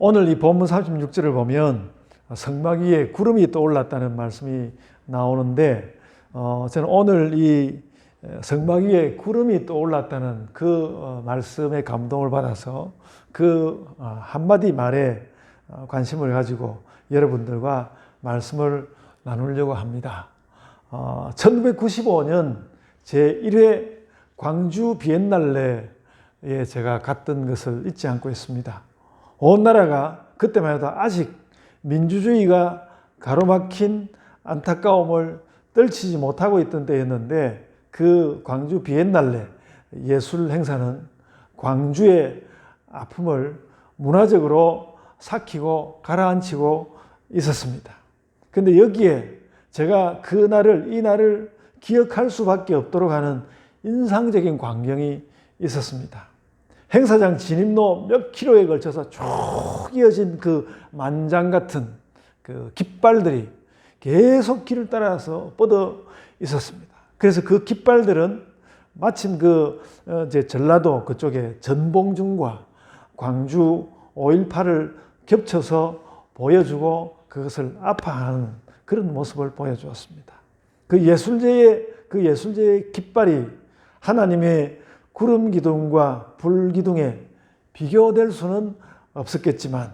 오늘 이 본문 36절을 보면 성막 위에 구름이 떠올랐다는 말씀이 나오는데 저는 오늘 이 성막 위에 구름이 떠올랐다는 그 말씀에 감동을 받아서 그 한마디 말에 관심을 가지고 여러분들과 말씀을 나누려고 합니다. 1995년 제1회 광주 비엔날레에 제가 갔던 것을 잊지 않고 있습니다. 온 나라가 그때만 해도 아직 민주주의가 가로막힌 안타까움을 떨치지 못하고 있던 때였는데 그 광주 비엔날레 예술 행사는 광주의 아픔을 문화적으로 삭히고 가라앉히고 있었습니다. 근데 여기에 제가 이 날을 기억할 수밖에 없도록 하는 인상적인 광경이 있었습니다. 행사장 진입로 몇 킬로에 걸쳐서 쭉 이어진 그 만장 같은 그 깃발들이 계속 길을 따라서 뻗어 있었습니다. 그래서 그 깃발들은 마침 전라도 그쪽에 전봉준과 광주 5.18을 겹쳐서 보여주고 그것을 아파하는 그런 모습을 보여주었습니다. 그 예술제의 깃발이 하나님의 구름 기둥과 불 기둥에 비교될 수는 없었겠지만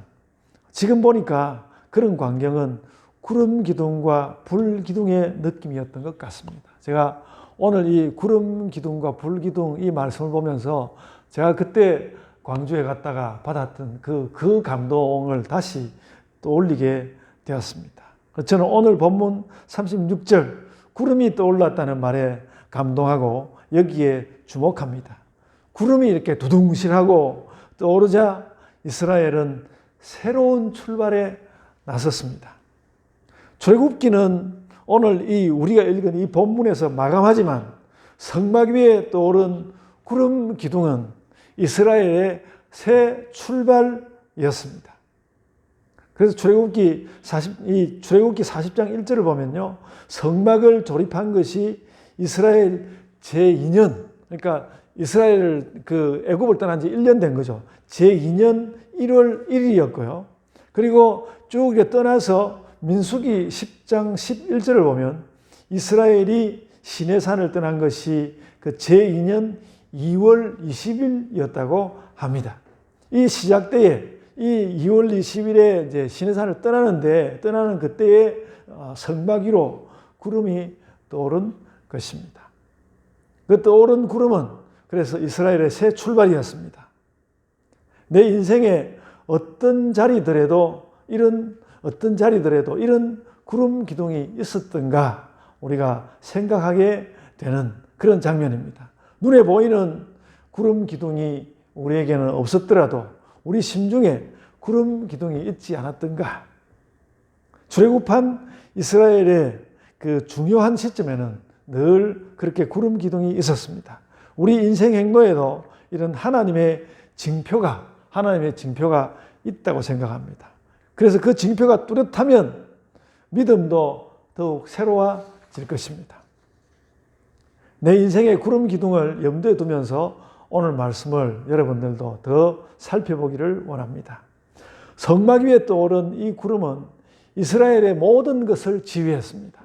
지금 보니까 그런 광경은 구름 기둥과 불 기둥의 느낌이었던 것 같습니다. 제가 오늘 이 구름 기둥과 불 기둥 이 말씀을 보면서 제가 그때 광주에 갔다가 받았던 그 감동을 다시 떠올리게 되었습니다. 저는 오늘 본문 36절 구름이 떠올랐다는 말에 감동하고 여기에 주목합니다. 구름이 이렇게 두둥실하고 떠오르자 이스라엘은 새로운 출발에 나섰습니다. 출애굽기는 오늘 우리가 읽은 이 본문에서 마감하지만 성막 위에 떠오른 구름 기둥은 이스라엘의 새 출발이었습니다. 그래서 출애굽기 40장 1절을 보면요. 성막을 조립한 것이 이스라엘 제2년, 그러니까 이스라엘 애굽을 떠난 지 1년 된 거죠. 제2년 1월 1일이었고요. 그리고 쭉 떠나서 민수기 10장 11절을 보면 이스라엘이 시내산을 떠난 것이 그 제2년 2월 20일이었다고 합니다. 이 시작 때에 이 2월 20일에 이제 시내산을 떠나는 그때에 성막 위로 구름이 떠오른 것입니다. 그 떠오른 구름은 그래서 이스라엘의 새 출발이었습니다. 내 인생에 어떤 자리더라도 이런 구름 기둥이 있었던가 우리가 생각하게 되는 그런 장면입니다. 눈에 보이는 구름 기둥이 우리에게는 없었더라도 우리 심중에 구름 기둥이 있지 않았던가. 출애굽한 이스라엘의 그 중요한 시점에는 늘 그렇게 구름 기둥이 있었습니다. 우리 인생 행로에도 이런 하나님의 징표가 있다고 생각합니다. 그래서 그 징표가 뚜렷하면 믿음도 더욱 새로워질 것입니다. 내 인생의 구름 기둥을 염두에 두면서 오늘 말씀을 여러분들도 더 살펴보기를 원합니다. 성막 위에 떠오른 이 구름은 이스라엘의 모든 것을 지휘했습니다.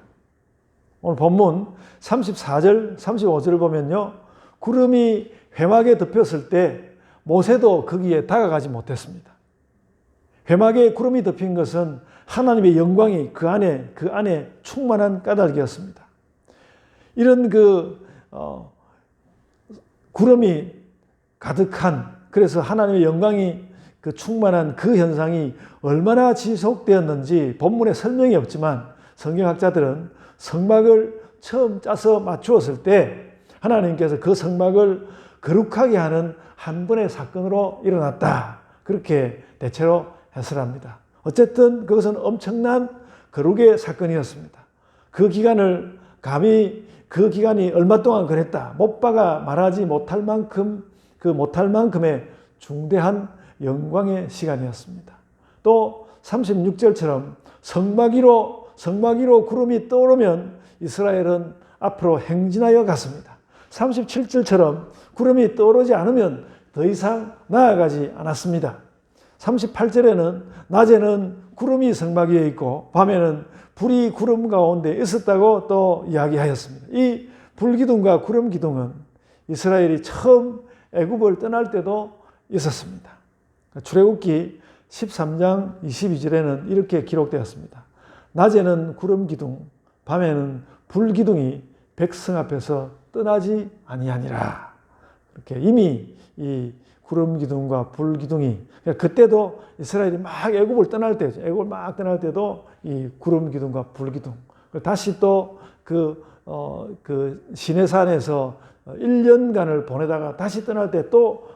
오늘 본문 34절, 35절을 보면요. 구름이 회막에 덮였을 때 모세도 거기에 다가가지 못했습니다. 회막에 구름이 덮인 것은 하나님의 영광이 그 안에 충만한 까닭이었습니다. 이런 구름이 가득한, 그래서 하나님의 영광이 충만한 그 현상이 얼마나 지속되었는지 본문에 설명이 없지만 성경학자들은 성막을 처음 짜서 맞추었을 때 하나님께서 그 성막을 거룩하게 하는 한 번의 사건으로 일어났다. 그렇게 대체로 해설합니다. 어쨌든 그것은 엄청난 거룩의 사건이었습니다. 그 기간이 얼마 동안 그랬다. 못 박아 말하지 못할 만큼의 중대한 영광의 시간이었습니다. 또 36절처럼 성막 위로 구름이 떠오르면 이스라엘은 앞으로 행진하여 갔습니다. 37절처럼 구름이 떠오르지 않으면 더 이상 나아가지 않았습니다. 38절에는 낮에는 구름이 성막 위에 있고 밤에는 불이 구름 가운데 있었다고 또 이야기하였습니다. 이 불기둥과 구름 기둥은 이스라엘이 처음 애굽을 떠날 때도 있었습니다. 출애굽기 13장 22절에는 이렇게 기록되었습니다. 낮에는 구름 기둥, 밤에는 불 기둥이 백성 앞에서 떠나지 아니하니라. 이렇게 이미 이 구름 기둥과 불 기둥이, 그때도 이스라엘이 막 애굽을 떠날 때죠. 애굽을 막 떠날 때도 이 구름 기둥과 불 기둥. 다시 또 그 시내산에서 1년간을 보내다가 다시 떠날 때 또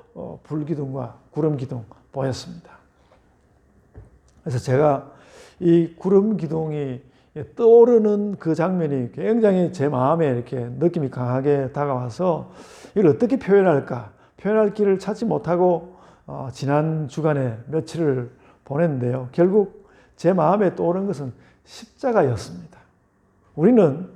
불 기둥과 구름 기둥 보였습니다. 그래서 제가 이 구름 기둥이 떠오르는 그 장면이 굉장히 제 마음에 이렇게 느낌이 강하게 다가와서 이걸 어떻게 표현할까? 표현할 길을 찾지 못하고 지난 주간에 며칠을 보냈는데요. 결국 제 마음에 떠오른 것은 십자가였습니다. 우리는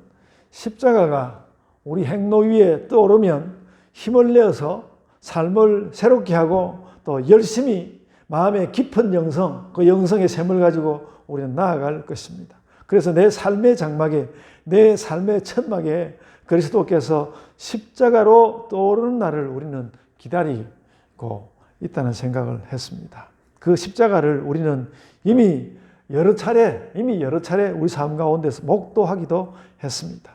십자가가 우리 행로 위에 떠오르면 힘을 내어서 삶을 새롭게 하고 또 열심히 마음의 깊은 영성, 그 영성의 샘을 가지고 우리는 나아갈 것입니다. 그래서 내 삶의 장막에, 내 삶의 천막에 그리스도께서 십자가로 떠오르는 날을 우리는 기다리고 있다는 생각을 했습니다. 그 십자가를 우리는 이미 여러 차례 우리 삶 가운데서 목도하기도 했습니다.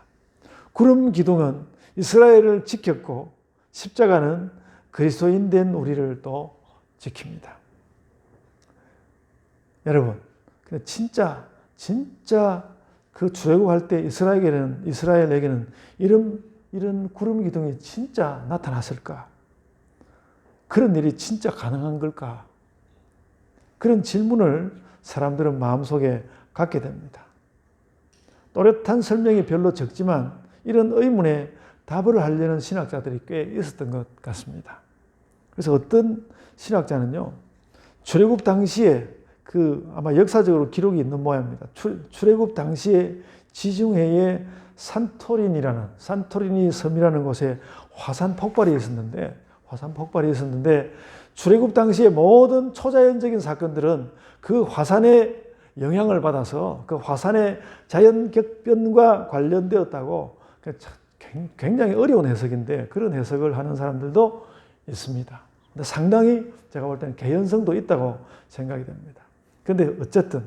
구름 기둥은 이스라엘을 지켰고 십자가는 그리스도인 된 우리를 또 지킵니다. 여러분, 진짜 그 출애굽할 때 이스라엘에게는 이런 구름 기둥이 진짜 나타났을까? 그런 일이 진짜 가능한 걸까? 그런 질문을 사람들은 마음속에 갖게 됩니다. 또렷한 설명이 별로 적지만 이런 의문에 답을 하려는 신학자들이 꽤 있었던 것 같습니다. 그래서 어떤 신학자는요, 출애굽 당시에 아마 역사적으로 기록이 있는 모양입니다. 출애굽 당시에 지중해에 산토리니 섬이라는 곳에 화산 폭발이 있었는데 출애굽 당시에 모든 초자연적인 사건들은 그 화산의 영향을 받아서 그 화산의 자연격변과 관련되었다고 굉장히 어려운 해석인데 그런 해석을 하는 사람들도 있습니다. 근데 상당히 제가 볼 때는 개연성도 있다고 생각이 됩니다. 그런데 어쨌든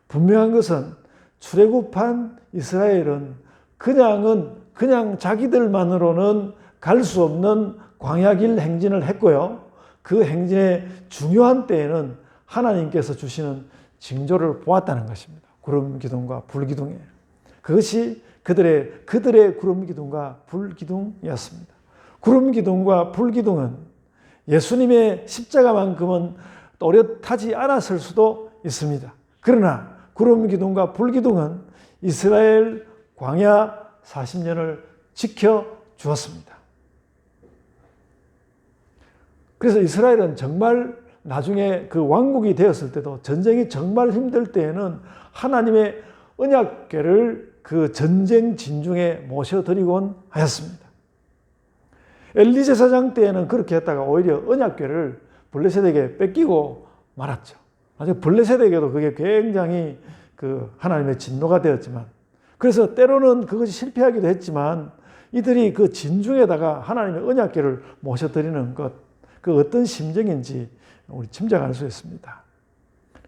분명한 것은 출애굽한 이스라엘은 그냥 자기들만으로는 갈 수 없는 광야길 행진을 했고요. 그 행진의 중요한 때에는 하나님께서 주시는 징조를 보았다는 것입니다. 구름 기둥과 불 기둥에. 그것이 그들의 구름 기둥과 불 기둥이었습니다. 구름 기둥과 불 기둥은 예수님의 십자가만큼은 또렷하지 않았을 수도 있습니다. 그러나 구름 기둥과 불 기둥은 이스라엘 광야 40년을 지켜 주었습니다. 그래서 이스라엘은 정말 나중에 그 왕국이 되었을 때도 전쟁이 정말 힘들 때에는 하나님의 언약궤를 그 전쟁 진중에 모셔드리곤 하였습니다. 엘리 제사장 때에는 그렇게 했다가 오히려 언약궤를 블레셋에게 뺏기고 말았죠. 아주 블레셋에게도 그게 굉장히 그 하나님의 진노가 되었지만, 그래서 때로는 그것이 실패하기도 했지만 이들이 그 진중에다가 하나님의 언약궤를 모셔드리는 것, 그 어떤 심정인지 우리 짐작할 수 있습니다.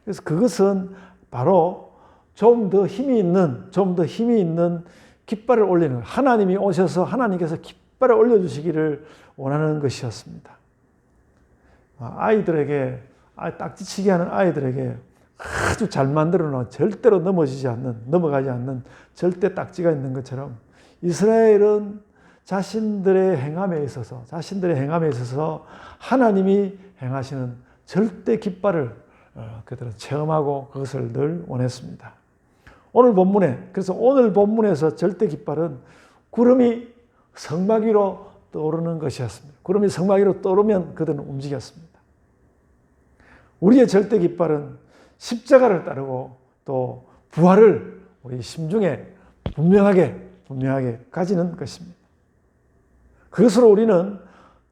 그래서 그것은 바로 좀 더 힘이 있는 깃발을 올리는, 하나님이 오셔서 하나님께서 깃발을 올려주시기를 원하는 것이었습니다. 아이들에게, 딱지치기 하는 아이들에게 아주 잘 만들어 놓은, 절대로 넘어가지 않는 절대 딱지가 있는 것처럼 이스라엘은 자신들의 행함에 있어서 하나님이 행하시는 절대 깃발을 그들은 체험하고 그것을 늘 원했습니다. 그래서 오늘 본문에서 절대 깃발은 구름이 성막 위로 떠오르는 것이었습니다. 구름이 성막 위로 떠오르면 그들은 움직였습니다. 우리의 절대 깃발은 십자가를 따르고 또 부활을 우리 심중에 분명하게 가지는 것입니다. 그것으로 우리는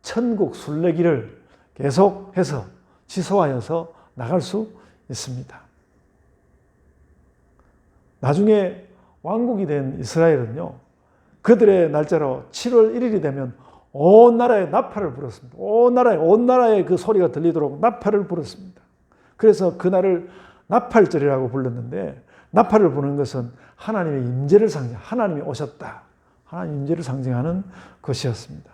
천국 순례길을 계속해서 지소하여서 나갈 수 있습니다. 나중에 왕국이 된 이스라엘은요, 그들의 날짜로 7월 1일이 되면 온 나라에 나팔을 불었습니다. 온 나라에 그 소리가 들리도록 나팔을 불었습니다. 그래서 그날을 나팔절이라고 불렀는데, 나팔을 부는 것은 하나님의 임재를 하나님이 오셨다, 하나님 임재를 상징하는 것이었습니다.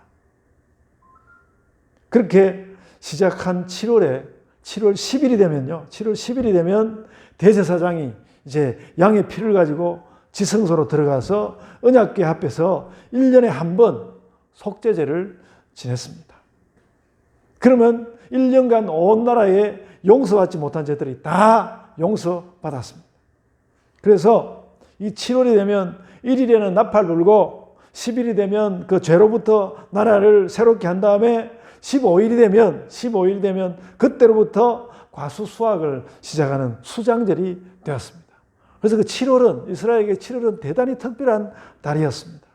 그렇게 시작한 7월 10일이 되면요, 7월 10일이 되면 대제사장이 이제 양의 피를 가지고 지성소로 들어가서 언약궤 앞에서 1년에 한 번 속죄제를 지냈습니다. 그러면 1년간 온 나라에 용서받지 못한 죄들이 다 용서받았습니다. 그래서 이 7월이 되면 1일에는 나팔 불고 10일이 되면 그 죄로부터 나라를 새롭게 한 다음에 15일이 되면 그때로부터 과수 수확을 시작하는 수장절이 되었습니다. 그래서 그 7월은, 이스라엘에게 7월은 대단히 특별한 달이었습니다.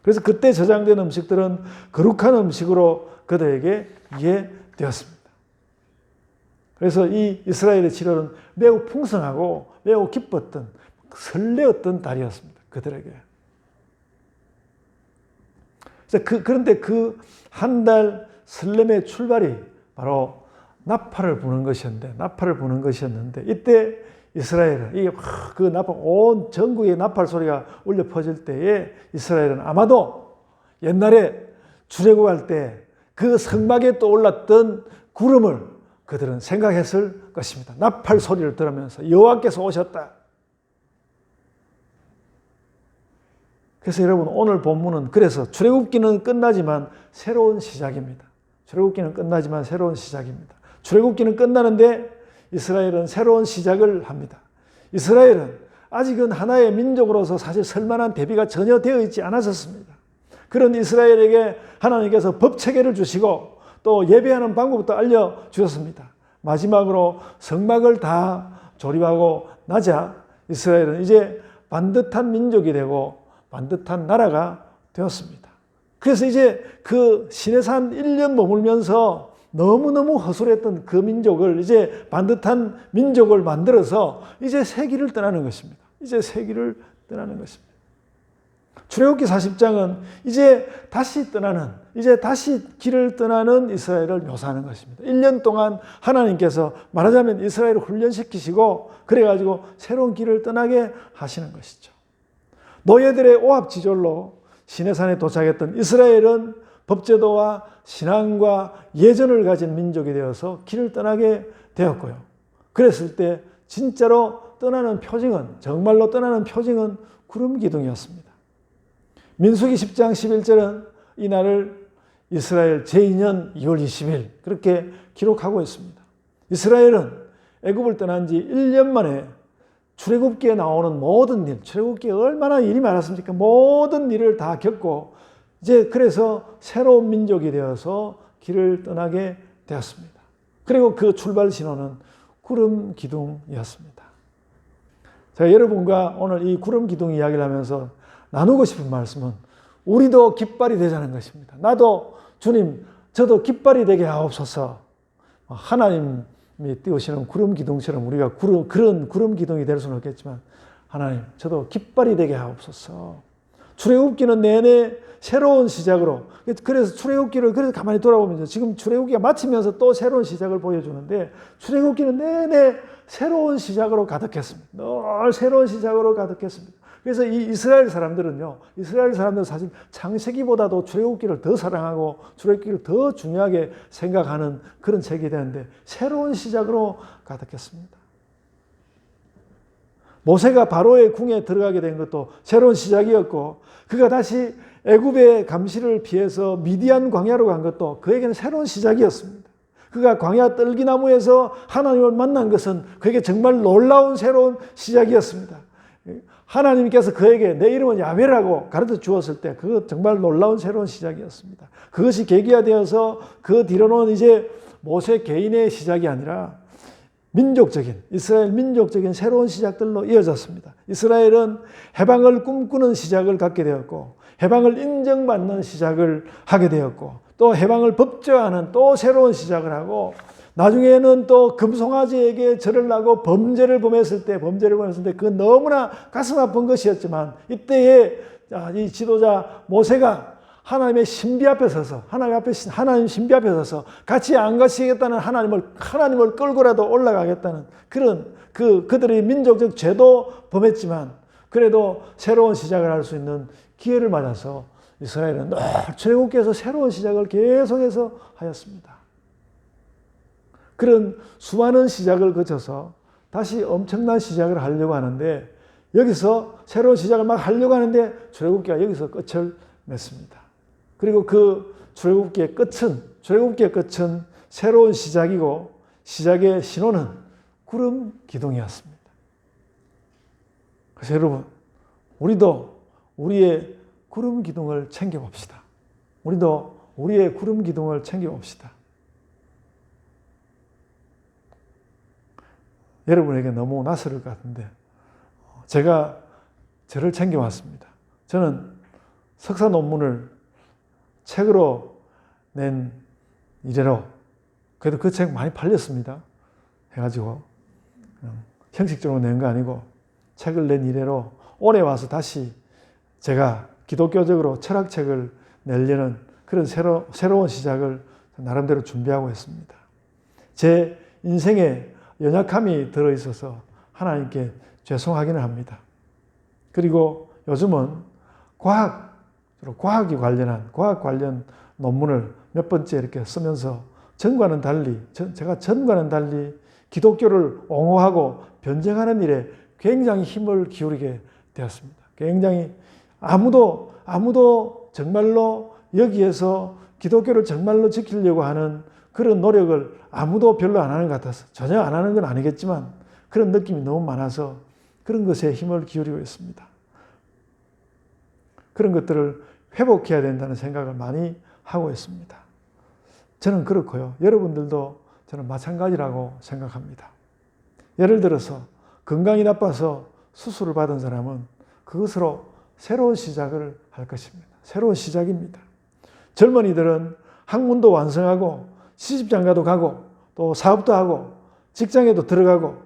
그래서 그때 저장된 음식들은 거룩한 음식으로 그들에게 이해되었습니다. 그래서 이 이스라엘의 7월은 매우 풍성하고 매우 기뻤던, 설레었던 달이었습니다. 그들에게. 그런데 그 한 달 설렘의 출발이 바로 나팔을 부는 것이었는데, 이때 이스라엘은 그 나팔, 온 전국에 나팔 소리가 울려 퍼질 때에 이스라엘은 아마도 옛날에 출애굽할 때 그 성막에 떠올랐던 구름을 그들은 생각했을 것입니다. 나팔 소리를 들으면서 여호와께서 오셨다. 그래서 여러분, 오늘 본문은 그래서 출애굽기는 끝나지만 새로운 시작입니다. 출애굽기는 끝나는데 이스라엘은 새로운 시작을 합니다. 이스라엘은 아직은 하나의 민족으로서 사실 설만한 대비가 전혀 되어 있지 않았었습니다. 그런 이스라엘에게 하나님께서 법체계를 주시고 또 예배하는 방법부터 알려주셨습니다. 마지막으로 성막을 다 조립하고 나자 이스라엘은 이제 반듯한 민족이 되고 반듯한 나라가 되었습니다. 그래서 이제 그 시내산 1년 머물면서 너무너무 허술했던 그 민족을 이제 반듯한 민족을 만들어서 이제 새 길을 떠나는 것입니다. 출애굽기 40장은 이제 다시 길을 떠나는 이스라엘을 묘사하는 것입니다. 1년 동안 하나님께서 말하자면 이스라엘을 훈련시키시고 그래가지고 새로운 길을 떠나게 하시는 것이죠. 노예들의 오합지졸로 시내산에 도착했던 이스라엘은 법제도와 신앙과 예전을 가진 민족이 되어서 길을 떠나게 되었고요. 그랬을 때 진짜로 정말로 떠나는 표징은 구름기둥이었습니다. 민수기 10장 11절은 이날을 이스라엘 제2년 2월 20일 그렇게 기록하고 있습니다. 이스라엘은 애굽을 떠난 지 1년 만에 출애굽기에 나오는 모든 일, 출애굽기에 얼마나 일이 많았습니까? 모든 일을 다 겪고 이제 그래서 새로운 민족이 되어서 길을 떠나게 되었습니다. 그리고 그 출발 신호는 구름 기둥이었습니다. 제가 여러분과 오늘 이 구름 기둥 이야기를 하면서 나누고 싶은 말씀은 우리도 깃발이 되자는 것입니다. 나도 주님, 저도 깃발이 되게 하옵소서. 하나님이 띄우시는 구름 기둥처럼 우리가 그런 구름 기둥이 될 수는 없겠지만 하나님, 저도 깃발이 되게 하옵소서. 출애굽기는 내내 새로운 시작으로, 그래서 출애굽기를 그래서 가만히 돌아보면서 지금 출애굽기가 마치면서 또 새로운 시작을 보여주는데 출애굽기는 내내 새로운 시작으로 가득했습니다. 늘 새로운 시작으로 가득했습니다. 그래서 이 이스라엘 사람들은 사실 창세기보다도 출애굽기를 더 사랑하고 출애굽기를 더 중요하게 생각하는 그런 책이 되는데 새로운 시작으로 가득했습니다. 모세가 바로의 궁에 들어가게 된 것도 새로운 시작이었고 그가 다시 애굽의 감시를 피해서 미디안 광야로 간 것도 그에게는 새로운 시작이었습니다. 그가 광야 떨기나무에서 하나님을 만난 것은 그에게 정말 놀라운 새로운 시작이었습니다. 하나님께서 그에게 내 이름은 야훼라고 가르쳐 주었을 때 그것 정말 놀라운 새로운 시작이었습니다. 그것이 계기화되어서 그 뒤로는 이제 모세 개인의 시작이 아니라 이스라엘 민족적인 새로운 시작들로 이어졌습니다. 이스라엘은 해방을 꿈꾸는 시작을 갖게 되었고 해방을 인정받는 시작을 하게 되었고 또 해방을 법제화하는 또 새로운 시작을 하고 나중에는 또 금송아지에게 절을 하고 범죄를 범했을 때 그 너무나 가슴 아픈 것이었지만 이때에 이 지도자 모세가 하나님 신비 앞에 서서 하나님 신비 앞에 서서 같이 안 가시겠다는 하나님을 끌고라도 올라가겠다는 그런 그들의 민족적 죄도 범했지만 그래도 새로운 시작을 할 수 있는 기회를 맞아서 이스라엘은 늘 출애굽기에서 새로운 시작을 계속해서 하였습니다. 그런 수많은 시작을 거쳐서 다시 엄청난 시작을 하려고 하는데 여기서 새로운 시작을 막 하려고 하는데 출애굽기가 여기서 끝을 맺습니다. 그리고 그 출애굽기의 끝은 새로운 시작이고 시작의 신호는 구름 기둥이었습니다. 그래서 여러분, 우리도 우리의 구름 기둥을 챙겨봅시다. 우리도 우리의 구름 기둥을 챙겨봅시다. 여러분에게 너무 낯설을 것 같은데 제가 저를 챙겨왔습니다. 저는 석사 논문을 책으로 낸 이래로 그래도 그 책 많이 팔렸습니다. 해가지고 형식적으로 낸 거 아니고 책을 낸 이래로 올해 와서 다시 제가 기독교적으로 철학책을 내려는 그런 새로운 시작을 나름대로 준비하고 있습니다. 제 인생에 연약함이 들어있어서 하나님께 죄송하기는 합니다. 그리고 요즘은 과학 관련 논문을 몇 번째 이렇게 쓰면서 제가 전과는 달리 기독교를 옹호하고 변증하는 일에 굉장히 힘을 기울이게 되었습니다. 굉장히 아무도 정말로 여기에서 기독교를 정말로 지키려고 하는 그런 노력을 아무도 별로 안 하는 것 같아서 전혀 안 하는 건 아니겠지만 그런 느낌이 너무 많아서 그런 것에 힘을 기울이고 있습니다. 그런 것들을 회복해야 된다는 생각을 많이 하고 있습니다. 저는 그렇고요. 여러분들도 저는 마찬가지라고 생각합니다. 예를 들어서 건강이 나빠서 수술을 받은 사람은 그것으로 새로운 시작을 할 것입니다. 새로운 시작입니다. 젊은이들은 학문도 완성하고 시집장가도 가고 또 사업도 하고 직장에도 들어가고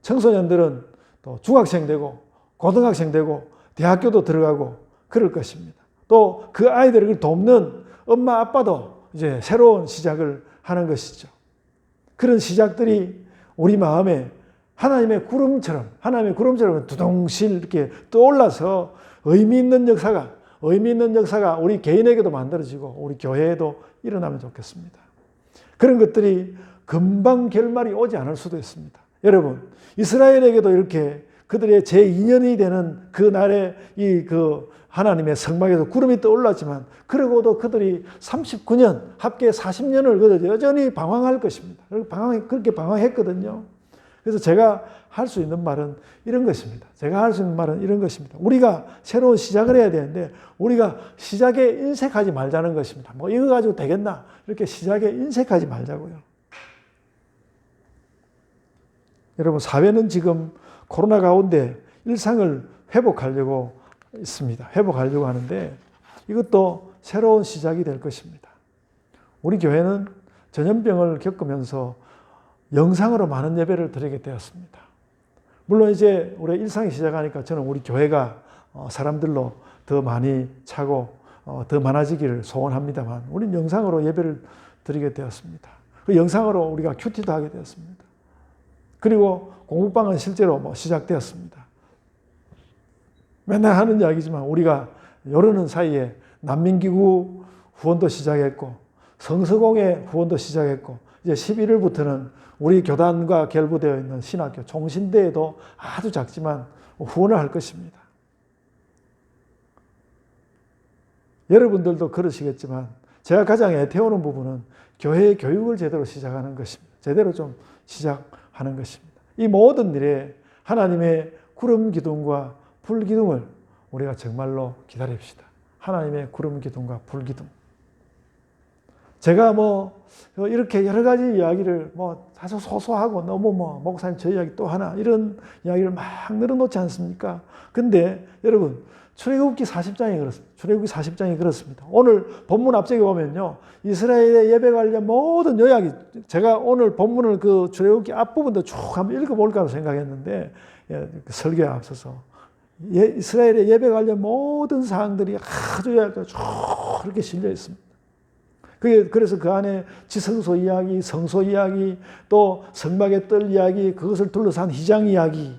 청소년들은 또 중학생 되고 고등학생 되고 대학교도 들어가고 그럴 것입니다. 또 그 아이들을 돕는 엄마 아빠도 이제 새로운 시작을 하는 것이죠. 그런 시작들이 우리 마음에 하나님의 구름처럼 두둥실 이렇게 떠올라서 의미 있는 역사가 우리 개인에게도 만들어지고 우리 교회에도 일어나면 좋겠습니다. 그런 것들이 금방 결말이 오지 않을 수도 있습니다. 여러분, 이스라엘에게도 이렇게 그들의 제2년이 되는 그날에 하나님의 성막에서 구름이 떠올랐지만 그러고도 그들이 39년, 합계 40년을 여전히 방황할 것입니다. 그렇게 방황했거든요. 그래서 제가 할 수 있는 말은 이런 것입니다. 우리가 새로운 시작을 해야 되는데 우리가 시작에 인색하지 말자는 것입니다. 뭐 이거 가지고 되겠나? 이렇게 시작에 인색하지 말자고요. 여러분, 사회는 지금 코로나 가운데 일상을 회복하려고 있습니다. 회복하려고 하는데 이것도 새로운 시작이 될 것입니다. 우리 교회는 전염병을 겪으면서 영상으로 많은 예배를 드리게 되었습니다. 물론 이제 우리 일상이 시작하니까 저는 우리 교회가 사람들로 더 많이 차고 더 많아지기를 소원합니다만 우리는 영상으로 예배를 드리게 되었습니다. 그 영상으로 우리가 큐티도 하게 되었습니다. 그리고 공부방은 실제로 시작되었습니다. 맨날 하는 이야기지만 우리가 여르는 사이에 난민기구 후원도 시작했고 성서공회 후원도 시작했고 이제 11월부터는 우리 교단과 결부되어 있는 신학교 종신대에도 아주 작지만 후원을 할 것입니다. 여러분들도 그러시겠지만 제가 가장 애태우는 부분은 교회의 교육을 제대로 시작하는 것입니다. 제대로 좀 시작하는 것입니다. 이 모든 일에 하나님의 구름 기둥과 불 기둥을 우리가 정말로 기다립시다. 하나님의 구름 기둥과 불 기둥. 제가 이렇게 여러 가지 이야기를 아주 소소하고 너무 목사님 저 이야기 또 하나 이런 이야기를 막 늘어놓지 않습니까? 근데 여러분, 출애굽기 40장이 그렇습니다. 출애굽기 40장이 그렇습니다. 오늘 본문 앞쪽에 보면요. 이스라엘의 예배 관련 모든 요약이, 제가 오늘 본문을 그 출애굽기 앞부분도 쭉 한번 읽어볼까 생각했는데, 설교에 앞서서 이스라엘의 예배 관련 모든 사항들이 아주 요약적으로 쭉 그렇게 실려 있습니다. 그래서 그 안에 지성소 이야기, 성소 이야기, 또 성막의 뜰 이야기, 그것을 둘러싼 휘장 이야기,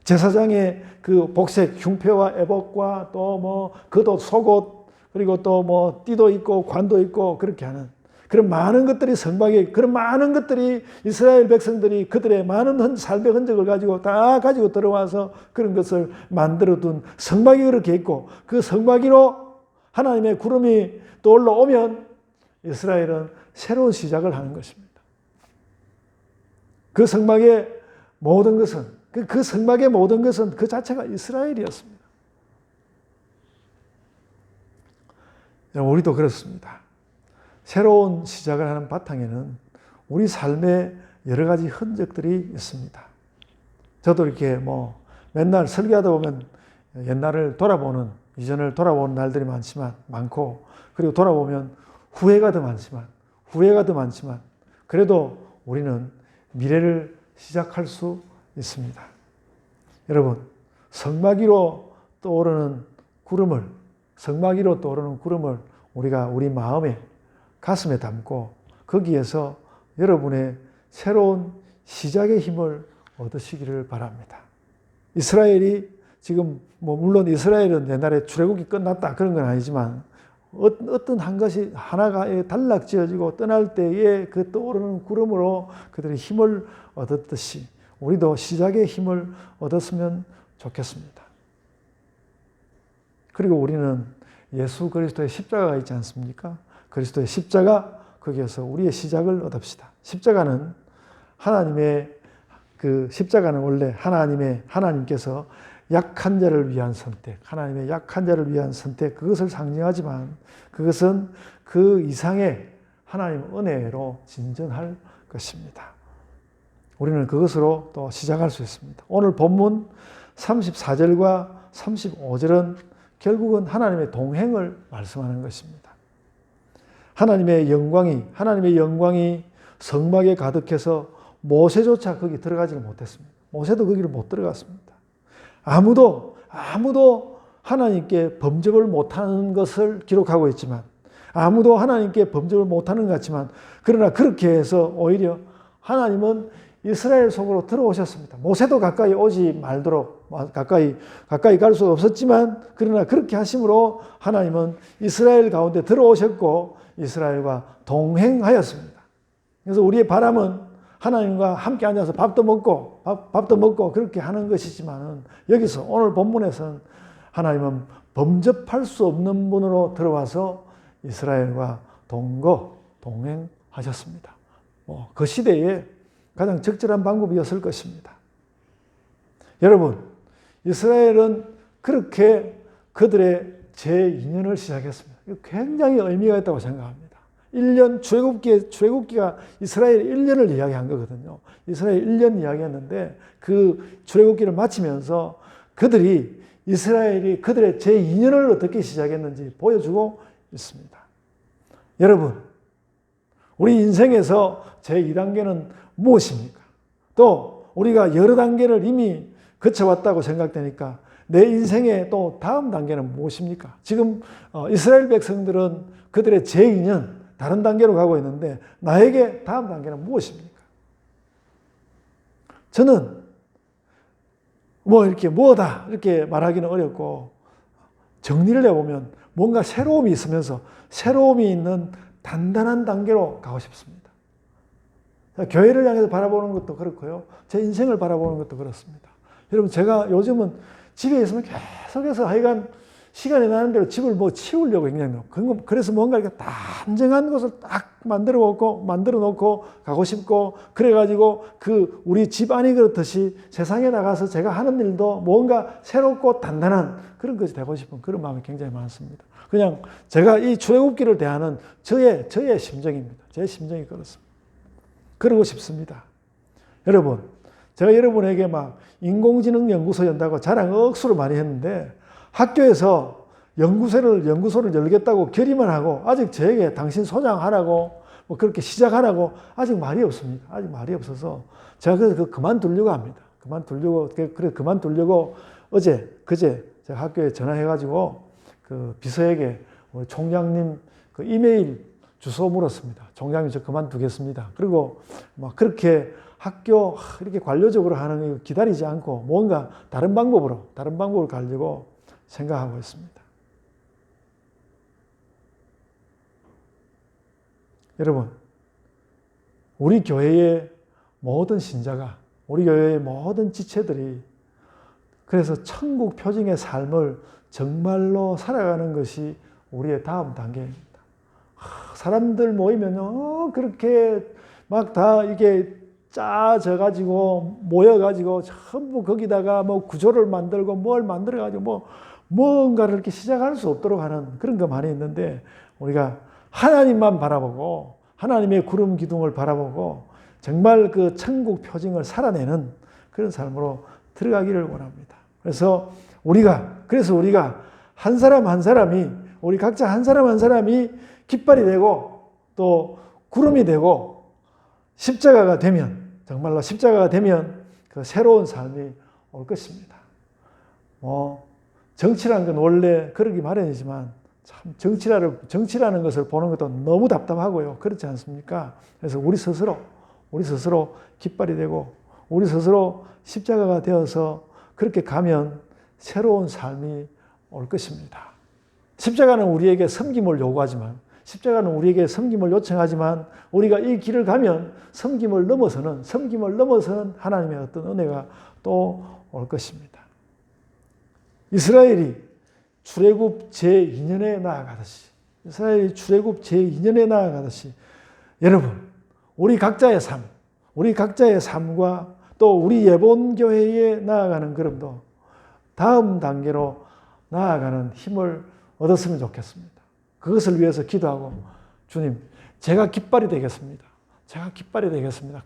제사장의 그 복색, 흉패와 애복과 또 뭐 겉옷, 속옷, 그리고 또 뭐 띠도 있고 관도 있고 그렇게 하는 그런 많은 것들이 성막에, 그런 많은 것들이 이스라엘 백성들이 그들의 많은 삶의 흔적을 가지고 다 가지고 들어와서 그런 것을 만들어둔 성막이 그렇게 있고, 그 성막 위로 하나님의 구름이 떠올라 오면 이스라엘은 새로운 시작을 하는 것입니다. 그 성막의 모든 것은, 그 성막의 모든 것은 그 자체가 이스라엘이었습니다. 우리도 그렇습니다. 새로운 시작을 하는 바탕에는 우리 삶의 여러 가지 흔적들이 있습니다. 저도 이렇게 뭐 맨날 설교하다 보면 옛날을 돌아보는, 이전을 돌아보는 날들이 많고, 그리고 돌아보면 후회가 더 많지만, 그래도 우리는 미래를 시작할 수 있습니다. 여러분, 성막 위로 떠오르는 구름을 우리가 우리 마음에, 가슴에 담고 거기에서 여러분의 새로운 시작의 힘을 얻으시기를 바랍니다. 이스라엘이 지금 물론 이스라엘은 옛날에 출애굽이 끝났다 그런 건 아니지만, 어떤 한 것이 하나가 단락지어지고 떠날 때에 그 떠오르는 구름으로 그들의 힘을 얻었듯이 우리도 시작의 힘을 얻었으면 좋겠습니다. 그리고 우리는 예수 그리스도의 십자가가 있지 않습니까? 그리스도의 십자가, 거기에서 우리의 시작을 얻읍시다. 십자가는 원래 하나님께서 약한 자를 위한 선택, 하나님의 약한 자를 위한 선택, 그것을 상징하지만 그것은 그 이상의 하나님 은혜로 진전할 것입니다. 우리는 그것으로 또 시작할 수 있습니다. 오늘 본문 34절과 35절은 결국은 하나님의 동행을 말씀하는 것입니다. 하나님의 영광이 성막에 가득해서 모세조차 거기 들어가지를 못했습니다. 모세도 거기를 못 들어갔습니다. 아무도 하나님께 범접을 못하는 것을 기록하고 있지만, 아무도 하나님께 범접을 못하는 것 같지만, 그러나 그렇게 해서 오히려 하나님은 이스라엘 속으로 들어오셨습니다. 모세도 가까이 오지 말도록 가까이 갈 수 없었지만, 그러나 그렇게 하심으로 하나님은 이스라엘 가운데 들어오셨고 이스라엘과 동행하였습니다. 그래서 우리의 바람은 하나님과 함께 앉아서 밥도 먹고 그렇게 하는 것이지만, 여기서 오늘 본문에서는 하나님은 범접할 수 없는 분으로 들어와서 이스라엘과 동행하셨습니다. 그 시대에 가장 적절한 방법이었을 것입니다. 여러분, 이스라엘은 그렇게 그들의 제2년을 시작했습니다. 굉장히 의미가 있다고 생각합니다. 1년, 출애굽기가 이스라엘 1년을 이야기한 거거든요. 이스라엘 1년 이야기했는데, 그 출애굽기를 마치면서 이스라엘이 그들의 제2년을 어떻게 시작했는지 보여주고 있습니다. 여러분, 우리 인생에서 제2단계는 무엇입니까? 또 우리가 여러 단계를 이미 거쳐왔다고 생각되니까 내 인생의 또 다음 단계는 무엇입니까? 지금 이스라엘 백성들은 그들의 제2년 다른 단계로 가고 있는데, 나에게 다음 단계는 무엇입니까? 저는 이렇게 말하기는 어렵고, 정리를 해보면 뭔가 새로움이 있으면서 새로움이 있는 단단한 단계로 가고 싶습니다. 교회를 향해서 바라보는 것도 그렇고요, 제 인생을 바라보는 것도 그렇습니다. 여러분, 제가 요즘은 집에 있으면 계속해서 하여간 시간이 나는 대로 집을 치우려고 굉장히, 그래서 뭔가 이렇게 단정한 것을 딱 만들어 놓고 가고 싶고, 그래가지고 우리 집 안이 그렇듯이 세상에 나가서 제가 하는 일도 뭔가 새롭고 단단한 그런 것이 되고 싶은 그런 마음이 굉장히 많습니다. 그냥 제가 이 출애굽기를 대하는 저의 심정입니다. 제 심정이 그렇습니다. 그러고 싶습니다. 여러분, 제가 여러분에게 인공지능 연구소 연다고 자랑 억수로 많이 했는데, 학교에서 연구소를 열겠다고 결의만 하고 아직 저에게 당신 소장하라고 뭐 그렇게 시작하라고 아직 말이 없습니다. 아직 말이 없어서 제가 그래서 그만두려고 합니다. 그만두려고 그제 제가 학교에 전화해가지고 그 비서에게 우리 총장님 그 이메일 주소 물었습니다. 총장님 저 그만두겠습니다. 그리고 막 그렇게 학교 이렇게 관료적으로 하는 거 기다리지 않고 뭔가 다른 방법을 가려고 생각하고 있습니다. 여러분, 우리 교회의 모든 신자가, 우리 교회의 모든 지체들이 그래서 천국 표징의 삶을 정말로 살아가는 것이 우리의 다음 단계입니다. 사람들 모이면 그렇게 막 다 이게 짜져가지고 모여가지고 전부 거기다가 뭐 구조를 만들고 뭘 만들어가지고 뭔가를 이렇게 시작할 수 없도록 하는 그런 거 많이 있는데 우리가 하나님만 바라보고 하나님의 구름 기둥을 바라보고 정말 그 천국 표징을 살아내는 그런 삶으로 들어가기를 원합니다. 그래서 우리가 한 사람 한 사람이 우리 각자 한 사람이 깃발이 되고 또 구름이 되고 십자가가 되면 정말로 십자가가 되면 그 새로운 삶이 올 것입니다. 정치라는 건 원래 그러기 마련이지만 참 정치라는 것을 보는 것도 너무 답답하고요. 그렇지 않습니까? 그래서 우리 스스로 깃발이 되고 우리 스스로 십자가가 되어서 그렇게 가면 새로운 삶이 올 것입니다. 십자가는 우리에게 섬김을 요구하지만 십자가는 우리에게 섬김을 요청하지만 우리가 이 길을 가면 섬김을 넘어서는 하나님의 어떤 은혜가 또 올 것입니다. 이스라엘이 출애굽 제2년에 나아가듯이 여러분 우리 각자의 삶과 또 우리 예본교회에 나아가는 걸음도 다음 단계로 나아가는 힘을 얻었으면 좋겠습니다. 그것을 위해서 기도하고 주님 제가 깃발이 되겠습니다.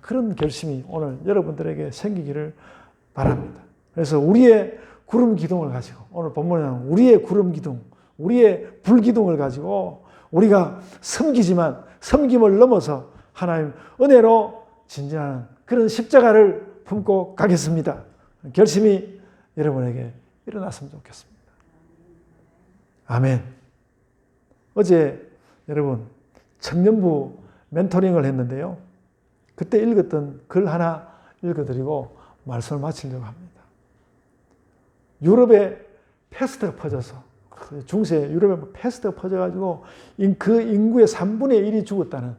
그런 결심이 오늘 여러분들에게 생기기를 바랍니다. 그래서 우리의 구름 기둥을 가지고 오늘 본문에 나오는 우리의 구름 기둥, 우리의 불 기둥을 가지고 우리가 섬기지만 섬김을 넘어서 하나님 은혜로 진진하는 그런 십자가를 품고 가겠습니다. 결심이 여러분에게 일어났으면 좋겠습니다. 아멘. 어제 여러분 청년부 멘토링을 했는데요. 그때 읽었던 글 하나 읽어드리고 말씀을 마치려고 합니다. 유럽에 패스트가 퍼져서 중세 유럽에 패스트가 퍼져가지고 그 인구의 3분의 1이 죽었다는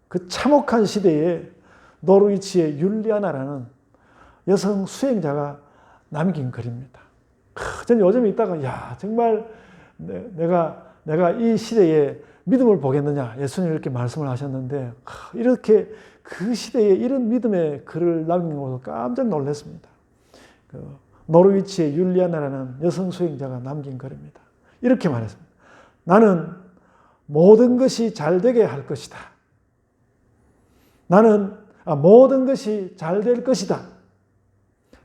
그 참혹한 시대에 노르위치의 율리아나라는 여성 수행자가 남긴 글입니다. 저는 요즘 있다가 정말 내가 이 시대에 믿음을 보겠느냐 예수님 이렇게 말씀을 하셨는데 이렇게 그 시대에 이런 믿음의 글을 남긴 것을 깜짝 놀랐습니다. 노르위치의 율리아나라는 여성 수행자가 남긴 글입니다. 이렇게 말했습니다. 나는 모든 것이 잘 되게 할 것이다. 모든 것이 잘 될 것이다.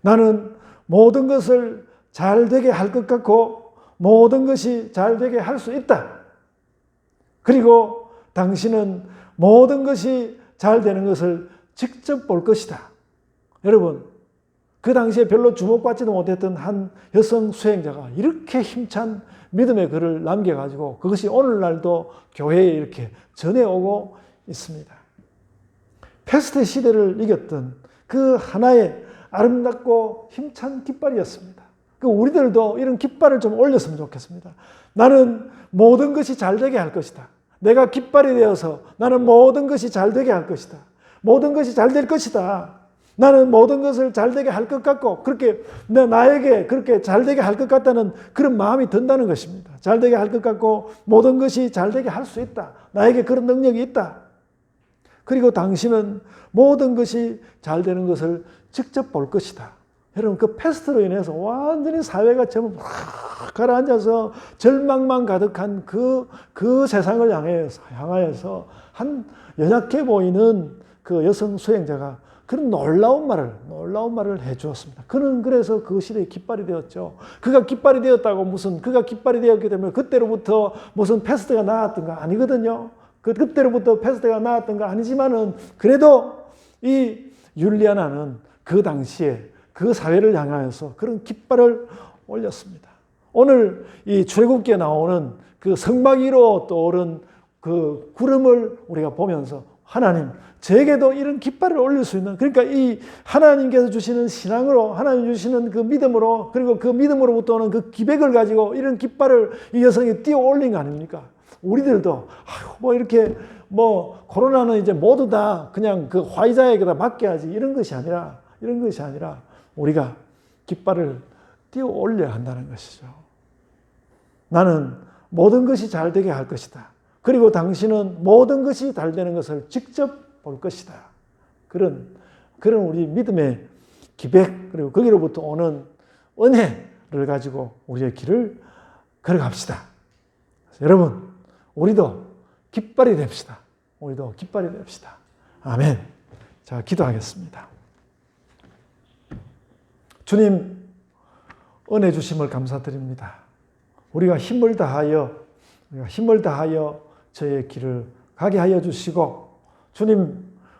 나는 모든 것을 잘 되게 할 것 같고 모든 것이 잘 되게 할 수 있다. 그리고 당신은 모든 것이 잘 되는 것을 직접 볼 것이다. 여러분, 그 당시에 별로 주목받지도 못했던 한 여성 수행자가 이렇게 힘찬 믿음의 글을 남겨가지고 그것이 오늘날도 교회에 이렇게 전해오고 있습니다. 패스트 시대를 이겼던 그 하나의 아름답고 힘찬 깃발이었습니다. 우리들도 이런 깃발을 좀 올렸으면 좋겠습니다. 나는 모든 것이 잘 되게 할 것이다. 내가 깃발이 되어서 나는 모든 것이 잘 되게 할 것이다. 모든 것이 잘 될 것이다. 나는 모든 것을 잘 되게 할 것 같고 그렇게 나에게 그렇게 잘 되게 할 것 같다는 그런 마음이 든다는 것입니다. 잘 되게 할 것 같고 모든 것이 잘 되게 할 수 있다. 나에게 그런 능력이 있다. 그리고 당신은 모든 것이 잘 되는 것을 직접 볼 것이다. 여러분 그 패스트로 인해서 완전히 사회가 전부 가라앉아서 절망만 가득한 그 세상을 향하여서 한 연약해 보이는 그 여성 수행자가 그런 놀라운 말을 해 주었습니다. 그는 그래서 그 시대의 깃발이 되었죠. 그가 깃발이 되었다고 그가 깃발이 되었기 때문에 그때로부터 무슨 패스트가 나왔던가 아니거든요. 그때로부터 패스트가 나왔던가 아니지만은 그래도 이 율리아나는 그 당시에 그 사회를 향하여서 그런 깃발을 올렸습니다. 오늘 이 출애굽기에 나오는 그 성막위로 떠오른 그 구름을 우리가 보면서 하나님, 저에게도 이런 깃발을 올릴 수 있는, 그러니까 이 하나님께서 주시는 신앙으로, 하나님 주시는 그 믿음으로, 그리고 그 믿음으로부터 오는 그 기백을 가지고 이런 깃발을 이 여성이 띄워 올린 거 아닙니까? 우리들도 이렇게 코로나는 이제 모두 다 그냥 그 화이자에게다 맡겨야지 이런 것이 아니라 우리가 깃발을 띄워 올려야 한다는 것이죠. 나는 모든 것이 잘 되게 할 것이다. 그리고 당신은 모든 것이 잘 되는 것을 직접 볼 것이다. 그런 우리 믿음의 기백, 그리고 거기로부터 오는 은혜를 가지고 우리의 길을 걸어갑시다. 여러분, 우리도 깃발이 됩시다. 우리도 깃발이 됩시다. 아멘. 자, 기도하겠습니다. 주님, 은혜 주심을 감사드립니다. 우리가 힘을 다하여 저의 길을 가게 하여 주시고, 주님,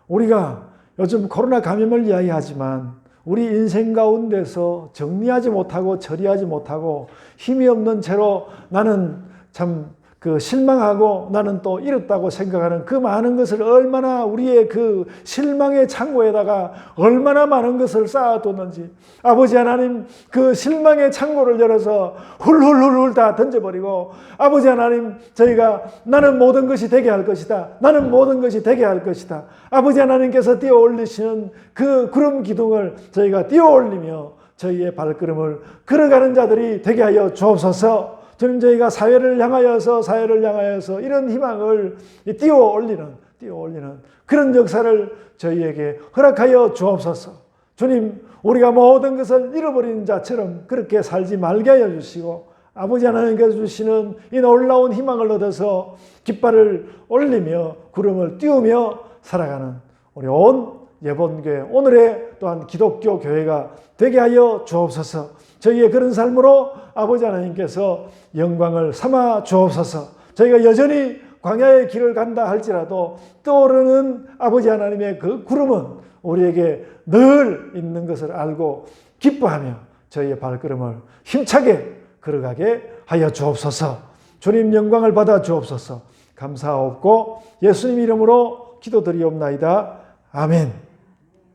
우리가 요즘 코로나 감염을 이야기하지만 우리 인생 가운데서 정리하지 못하고 처리하지 못하고 힘이 없는 채로 나는 참 실망하고 나는 또 잃었다고 생각하는 그 많은 것을 얼마나 우리의 그 실망의 창고에다가 얼마나 많은 것을 쌓아뒀는지, 아버지 하나님, 그 실망의 창고를 열어서 훌훌훌훌 다 던져버리고, 아버지 하나님, 저희가 나는 모든 것이 되게 할 것이다. 나는 모든 것이 되게 할 것이다. 아버지 하나님께서 띄워 올리시는 그 구름 기둥을 저희가 띄워 올리며 저희의 발걸음을 걸어가는 자들이 되게 하여 주옵소서. 주님, 저희가 사회를 향하여서 이런 희망을 띄워 올리는 그런 역사를 저희에게 허락하여 주옵소서. 주님, 우리가 모든 것을 잃어버린 자처럼 그렇게 살지 말게 하여 주시고, 아버지 하나님께서 주시는 이 놀라운 희망을 얻어서 깃발을 올리며 구름을 띄우며 살아가는 우리 온 예본교회, 오늘의 또한 기독교 교회가 되게 하여 주옵소서. 저희의 그런 삶으로 아버지 하나님께서 영광을 삼아 주옵소서. 저희가 여전히 광야의 길을 간다 할지라도 떠오르는 아버지 하나님의 그 구름은 우리에게 늘 있는 것을 알고 기뻐하며 저희의 발걸음을 힘차게 걸어가게 하여 주옵소서. 주님, 영광을 받아 주옵소서. 감사하옵고 예수님 이름으로 기도드리옵나이다. 아멘.